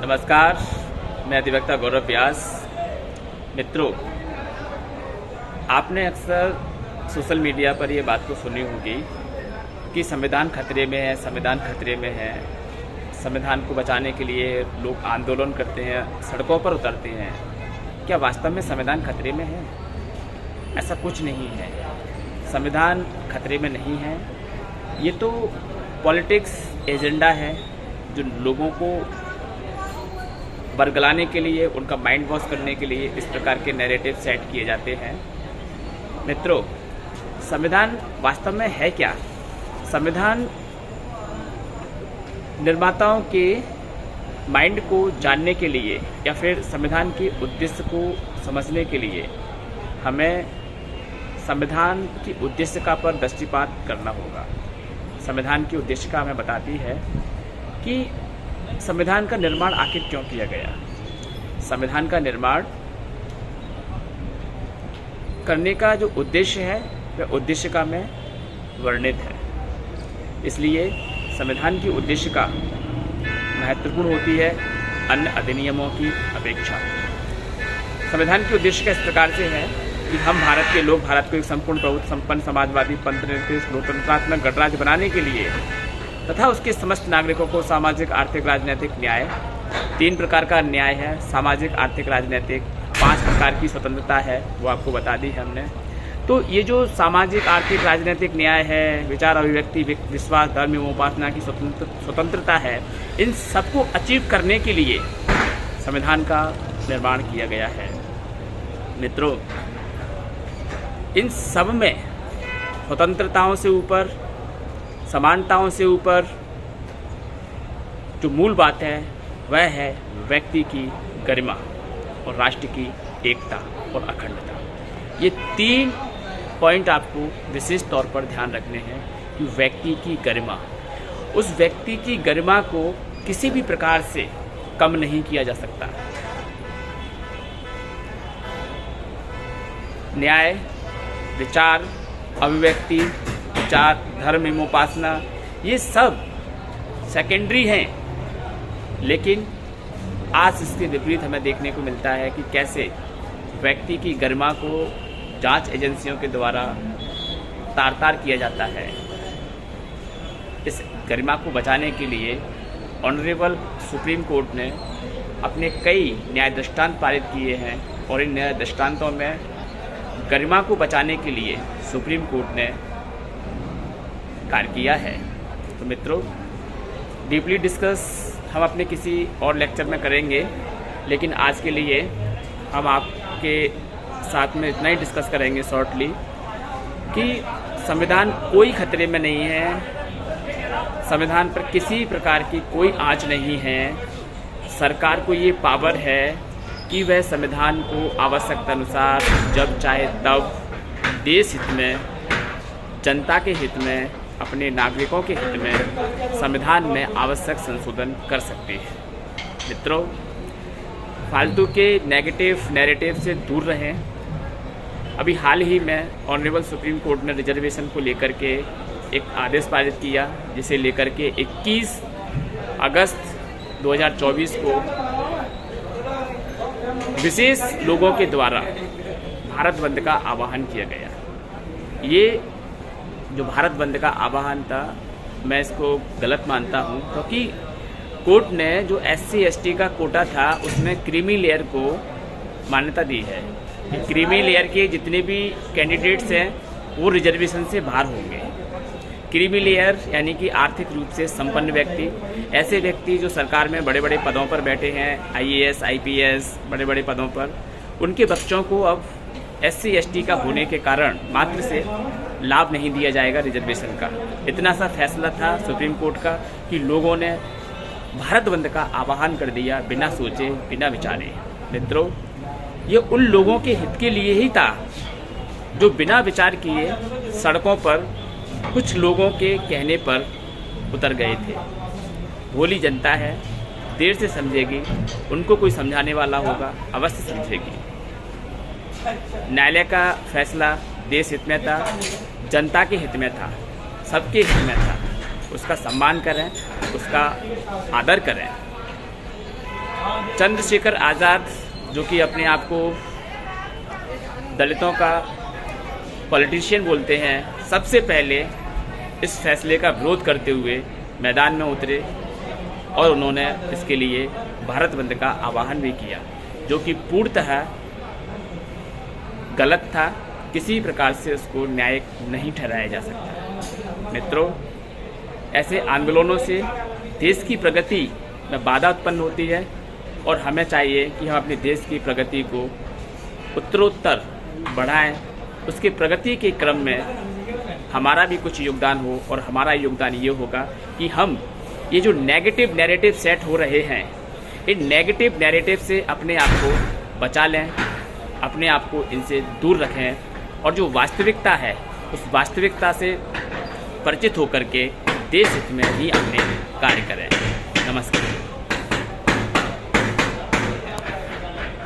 नमस्कार, मैं अधिवक्ता गौरव व्यास। मित्रों, आपने अक्सर सोशल मीडिया पर ये बात तो सुनी होगी कि संविधान खतरे में है, संविधान खतरे में है। संविधान को बचाने के लिए लोग आंदोलन करते हैं, सड़कों पर उतरते हैं। क्या वास्तव में संविधान खतरे में है? ऐसा कुछ नहीं है। संविधान खतरे में नहीं है। ये तो पॉलिटिक्स एजेंडा है जो लोगों को बरगलाने के लिए, उनका माइंड वॉश करने के लिए इस प्रकार के नैरेटिव सेट किए जाते हैं। मित्रों, संविधान वास्तव में है क्या? संविधान निर्माताओं के माइंड को जानने के लिए या फिर संविधान के उद्देश्य को समझने के लिए हमें संविधान की उद्देशिका पर दृष्टिपात करना होगा। संविधान की उद्देशिका हमें बताती है कि संविधान का निर्माण आखिर क्यों किया गया। संविधान का निर्माण करने का जो उद्देश्य है वह उद्देशिका में वर्णित है। इसलिए संविधान की उद्देशिका महत्वपूर्ण होती है अन्य अधिनियमों की अपेक्षा। संविधान की उद्देशिका इस प्रकार से है कि हम भारत के लोग भारत को एक संपूर्ण प्रभुत्व संपन्न समाजवादी पंथनिरपेक्ष लोकतंत्रात्मक गणराज्य बनाने के लिए तथा उसके समस्त नागरिकों को सामाजिक, आर्थिक, राजनीतिक न्याय, 3 प्रकार का न्याय है, सामाजिक, आर्थिक, राजनीतिक, 5 प्रकार की स्वतंत्रता है, वो आपको बता दी है हमने। तो ये जो सामाजिक, आर्थिक, राजनीतिक न्याय है, विचार, अभिव्यक्ति, विश्वास, धर्म एवं उपासना की स्वतंत्रता है, इन सबको अचीव करने के लिए संविधान का निर्माण किया गया है। मित्रों, इन सब में स्वतंत्रताओं से ऊपर, समानताओं से ऊपर जो मूल बात है वह है व्यक्ति की गरिमा और राष्ट्र की एकता और अखंडता। ये 3 पॉइंट आपको विशेष तौर पर ध्यान रखने हैं कि व्यक्ति की गरिमा, उस व्यक्ति की गरिमा को किसी भी प्रकार से कम नहीं किया जा सकता। न्याय, विचार, अभिव्यक्ति, विचार, धर्म एवं उपासना, ये सब सेकेंडरी हैं। लेकिन आज इसके विपरीत हमें देखने को मिलता है कि कैसे व्यक्ति की गरिमा को जांच एजेंसियों के द्वारा तार-तार किया जाता है। इस गरिमा को बचाने के लिए ऑनरेबल सुप्रीम कोर्ट ने अपने कई न्याय दृष्टांत पारित किए हैं और इन न्याय दृष्टांतों में गरिमा को बचाने के लिए सुप्रीम कोर्ट ने कार्य किया है। तो मित्रों, डीपली डिस्कस हम अपने किसी और लेक्चर में करेंगे, लेकिन आज के लिए हम आपके साथ में इतना ही डिस्कस करेंगे शॉर्टली कि संविधान कोई खतरे में नहीं है। संविधान पर किसी प्रकार की कोई आँच नहीं है। सरकार को ये पावर है कि वह संविधान को आवश्यकता अनुसार जब चाहे तब देश हित में, जनता के हित में, अपने नागरिकों के हित में संविधान में आवश्यक संशोधन कर सकते हैं। मित्रों, फालतू के नेगेटिव नैरेटिव से दूर रहें। अभी हाल ही में ऑनरेबल सुप्रीम कोर्ट ने रिजर्वेशन को लेकर के एक आदेश पारित किया, जिसे लेकर के 21 अगस्त 2024 को विशेष लोगों के द्वारा भारत बंद का आह्वान किया गया। ये जो भारत बंद का आह्वान था, मैं इसको गलत मानता हूँ, क्योंकि कोर्ट ने जो SC ST का कोटा था उसमें क्रीमी लेयर को मान्यता दी है कि क्रीमी लेयर के जितने भी कैंडिडेट्स हैं वो रिजर्वेशन से बाहर होंगे। क्रीमी लेयर यानी कि आर्थिक रूप से संपन्न व्यक्ति, ऐसे व्यक्ति जो सरकार में बड़े बड़े पदों पर बैठे हैं, IAS IPS बड़े बड़े पदों पर, उनके बच्चों को अब SC ST का होने के कारण मात्र से लाभ नहीं दिया जाएगा रिजर्वेशन का। इतना सा फैसला था सुप्रीम कोर्ट का कि लोगों ने भारत बंद का आह्वान कर दिया बिना सोचे, बिना विचारे। मित्रों, ये उन लोगों के हित के लिए ही था जो बिना विचार किए सड़कों पर कुछ लोगों के कहने पर उतर गए थे। भोली जनता है, देर से समझेगी, उनको कोई समझाने वाला होगा, अवश्य समझेगी। न्यायालय का फैसला देश हित में था, जनता के हित में था, सबके हित में था। उसका सम्मान करें, उसका आदर करें। चंद्रशेखर आज़ाद, जो कि अपने आप को दलितों का पॉलिटिशियन बोलते हैं, सबसे पहले इस फैसले का विरोध करते हुए मैदान में उतरे और उन्होंने इसके लिए भारत बंद का आह्वान भी किया, जो कि पूर्णतः गलत था। किसी प्रकार से उसको न्यायिक नहीं ठहराया जा सकता। मित्रों, ऐसे आंदोलनों से देश की प्रगति में बाधा उत्पन्न होती है और हमें चाहिए कि हम अपने देश की प्रगति को उत्तरोत्तर बढ़ाएं। उसकी प्रगति के क्रम में हमारा भी कुछ योगदान हो, और हमारा योगदान ये होगा कि हम ये जो नेगेटिव नैरेटिव सेट हो रहे हैं, इन नेगेटिव नैरेटिव से अपने आप को बचा लें, अपने आप को इनसे दूर रखें, और जो वास्तविकता है उस वास्तविकता से परिचित होकर के देश हित में ही अपने कार्य करें। नमस्कार।